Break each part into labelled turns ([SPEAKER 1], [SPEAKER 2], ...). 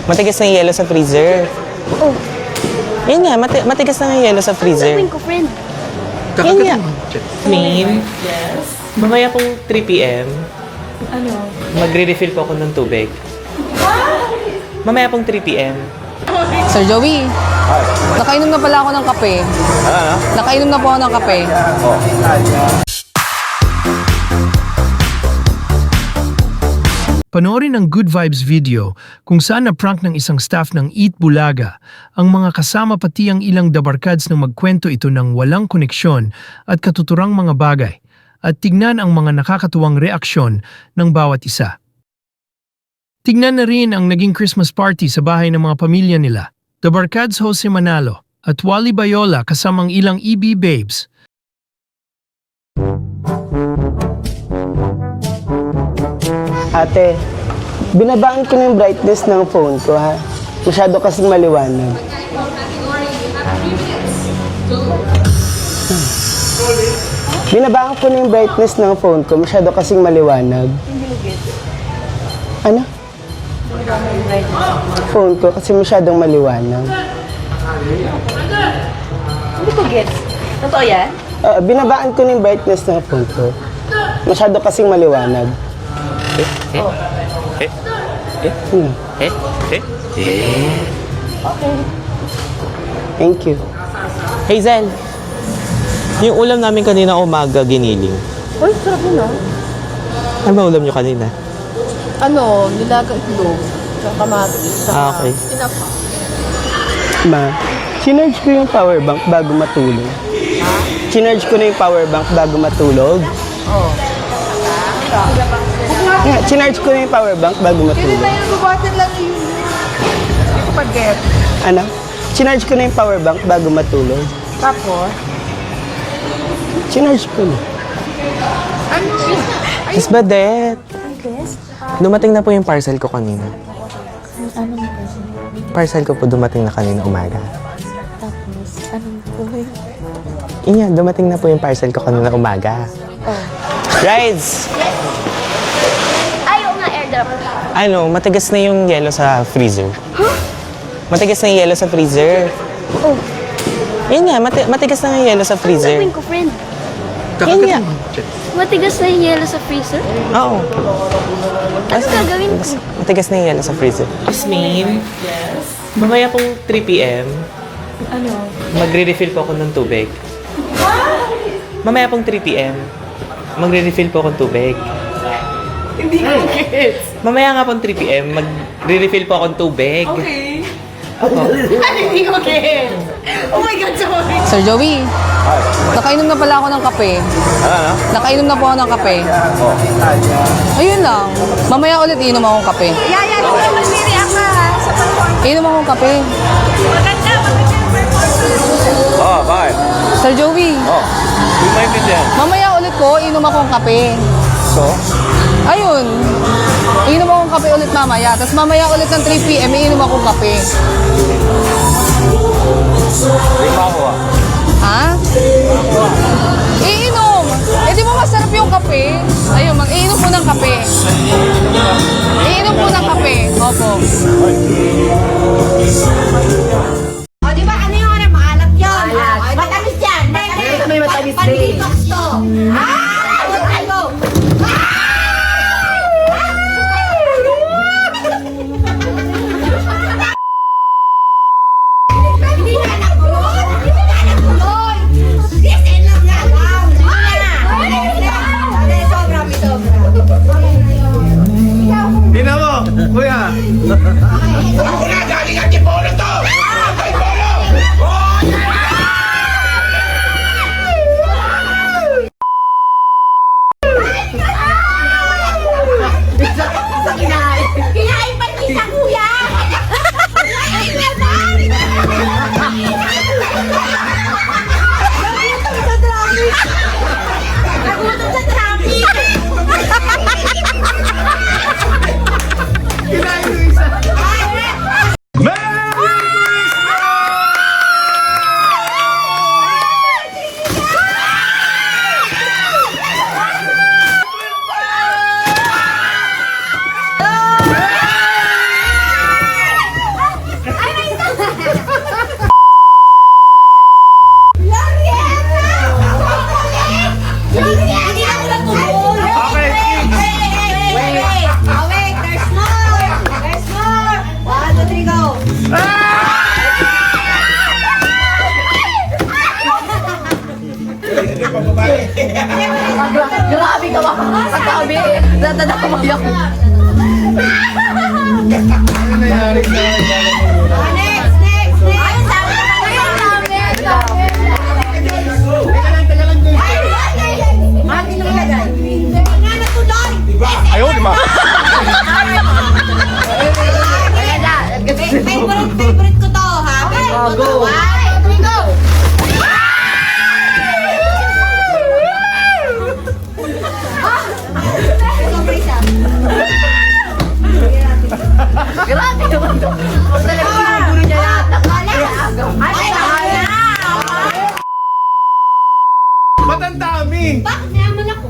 [SPEAKER 1] Matigas na yung yelo sa freezer.
[SPEAKER 2] Oh.
[SPEAKER 1] Yun nga, matigas na yung yelo sa freezer.
[SPEAKER 2] Gagawin ko, friend.
[SPEAKER 1] Yun nga. Main? Yes. Mamaya pong 3 p.m.
[SPEAKER 2] Ano?
[SPEAKER 1] Magre-refill po ako ng tubig. Mamaya pong 3 p.m.
[SPEAKER 3] Sir Joey, nakainom na pala ako ng kape.
[SPEAKER 4] Ano?
[SPEAKER 3] Nakainom na po ako ng kape.
[SPEAKER 5] Panoorin ang Good Vibes video kung saan na-prank ng isang staff ng Eat Bulaga ang mga kasama pati ang ilang dabarkads nang magkwento ito ng walang koneksyon at katuturang mga bagay at tignan ang mga nakakatuwang reaksyon ng bawat isa. Tignan na rin ang naging Christmas party sa bahay ng mga pamilya nila, Dabarkads Jose Manalo at Wally Bayola kasamang ilang EB babes.
[SPEAKER 6] Ate, binabaan ko na yung brightness ng phone ko, ha? Masyado kasing maliwanag. Binabaan ko na yung brightness ng phone ko, masyado kasing maliwanag. Ano? Phone ko kasi masyadong maliwanag.
[SPEAKER 2] Hindi ko gets. Totoo yan?
[SPEAKER 6] Binabaan ko na yung brightness ng phone ko. Masyado kasing maliwanag. Thank you.
[SPEAKER 1] Hazel, yung ulam namin kanina umaga giniling.
[SPEAKER 2] Uy, sarap yun, ah.
[SPEAKER 1] Ano ba ulam nyo kanina?
[SPEAKER 3] Ano, nilaga itlog, tsaka kamatis, tsaka
[SPEAKER 1] Okay.
[SPEAKER 3] tinapa.
[SPEAKER 6] Ma, sinarge ko yung power bank bago matulog. Sinarge ko na yung power bank bago matulog.
[SPEAKER 3] Oo.
[SPEAKER 6] Yeah, sinarge ko na yung power bank bago matulog.
[SPEAKER 3] yung bubatin lang yun. Hindi ko pag-get.
[SPEAKER 6] Ano? Sinarge ko na yung power bank bago matulog.
[SPEAKER 3] Tapos,
[SPEAKER 6] Sinarge ko na.
[SPEAKER 3] ano?
[SPEAKER 1] Miss Badet, dumating na po yung parcel ko kanina.
[SPEAKER 2] Anong kasi?
[SPEAKER 1] Parcel ko po dumating na kanina umaga.
[SPEAKER 2] Tapos, anong buhay?
[SPEAKER 1] Inya, dumating na po yung parcel ko kanina umaga.
[SPEAKER 2] Oh.
[SPEAKER 1] Rides!
[SPEAKER 2] Ayaw nga airdrop.
[SPEAKER 1] Ano, matigas na yung yelo sa freezer. Matigas na yung yelo sa freezer.
[SPEAKER 2] Oh.
[SPEAKER 1] Yun nga, matigas na yung yelo sa freezer.
[SPEAKER 2] Gagawin ko, friend.
[SPEAKER 1] Yun nga.
[SPEAKER 2] Matigas na yung yelo sa freezer?
[SPEAKER 1] Oo.
[SPEAKER 2] Ano gagawin ko?
[SPEAKER 1] Matigas na yung yelo sa freezer. Miss Main? Yes? Mamaya pong 3 p.m.
[SPEAKER 2] Ano?
[SPEAKER 1] Magre-refill po ako ng tubig. Mamaya pong 3 p.m. Magre-refill po ako ng tubig.
[SPEAKER 3] Hindi ko gets.
[SPEAKER 1] Mamaya nga pong 3 p.m. Magre-refill po ako ng tubig.
[SPEAKER 3] Okay.
[SPEAKER 1] Opo.
[SPEAKER 3] Hindi ko gets. Oh my God, sorry.
[SPEAKER 4] Sir Joey,
[SPEAKER 3] Nakainom na pala ako ng kape.
[SPEAKER 4] ano?
[SPEAKER 3] Nakainom na po ako ng kape. Ayun lang. Mamaya ulit inom akong kape.
[SPEAKER 2] Yaya, kung naman react ka sa performance.
[SPEAKER 3] Inom akong kape.
[SPEAKER 2] Maganda yung performance.
[SPEAKER 4] Oh, bakit?
[SPEAKER 3] Sir Joey,
[SPEAKER 4] Oh, hindi mo maintindihan.
[SPEAKER 3] mamaya ulit po inom akong kape.
[SPEAKER 4] So?
[SPEAKER 3] Ayun. Inom akong kape ulit mamaya. Tapos mamaya ulit ng 3 p.m. iinom akong kape.
[SPEAKER 4] Hindi pa ako ah.
[SPEAKER 3] Ha? Iinom! Eh di ba masarap yung kape? Ayun, mag-iinom po ng kape. Iinom po ng kape. Opo.
[SPEAKER 7] O, di ba? Ano yung ano? Maalat yun. Matamis yan. May matamis din. Pan-detox to. Go! Hindi na anak ko yun. Hindi na anak ko yun. Listen lang nga lang. Hindi, sobra, may sobra.
[SPEAKER 4] Tingnan mo, kuya.
[SPEAKER 7] Galing
[SPEAKER 3] Grabe ka ba? Sabi, natadamay ako.
[SPEAKER 7] Next. Ayun, sabi ka na yun. Mati na ilagay. Nga natuloy.
[SPEAKER 4] Ayaw, di ba?
[SPEAKER 7] Favorite ko to, ha? Favorite ko to. 1, 2, 3, go!
[SPEAKER 3] Grabe naman to. Talaga pinaguro niya yata.
[SPEAKER 4] Ba't ang dami?
[SPEAKER 7] Bakit naman ako?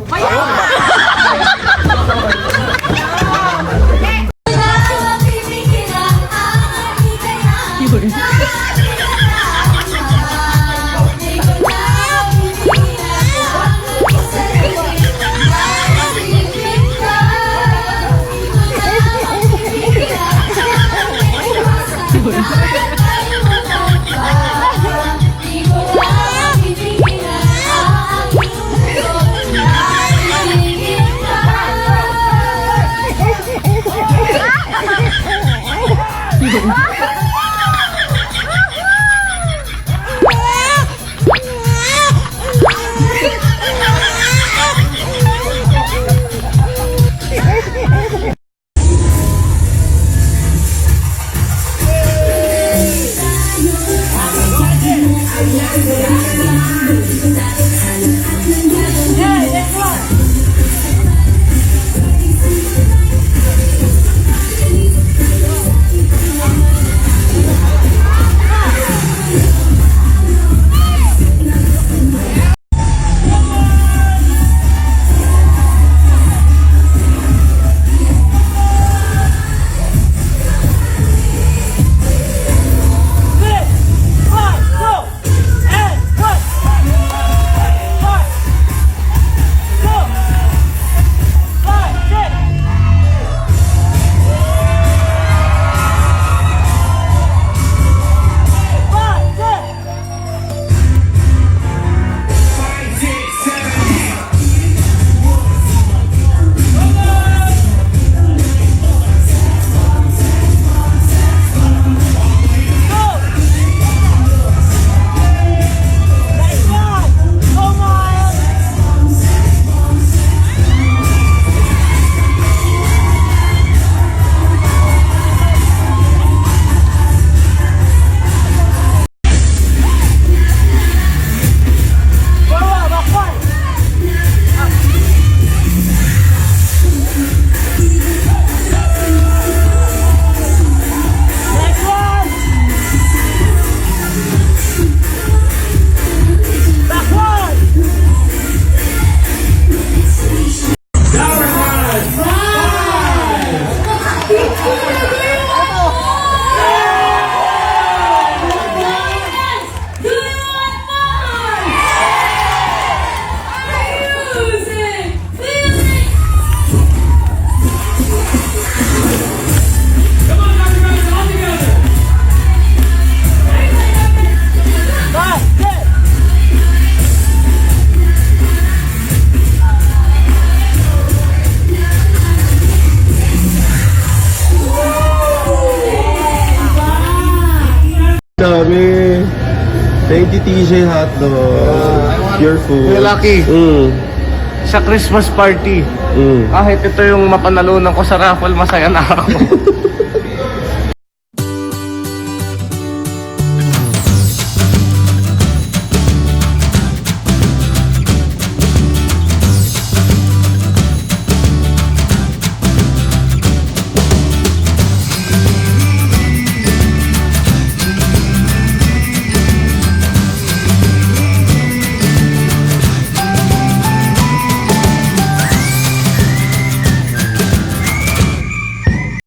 [SPEAKER 8] Dami. Thank you, TJ Hotdog. Your food.
[SPEAKER 4] Kuya Lucky,
[SPEAKER 8] Mm.
[SPEAKER 4] sa Christmas party,
[SPEAKER 8] Mm.
[SPEAKER 4] kahit ito yung mapanalunan ko sa raffle, masaya na ako.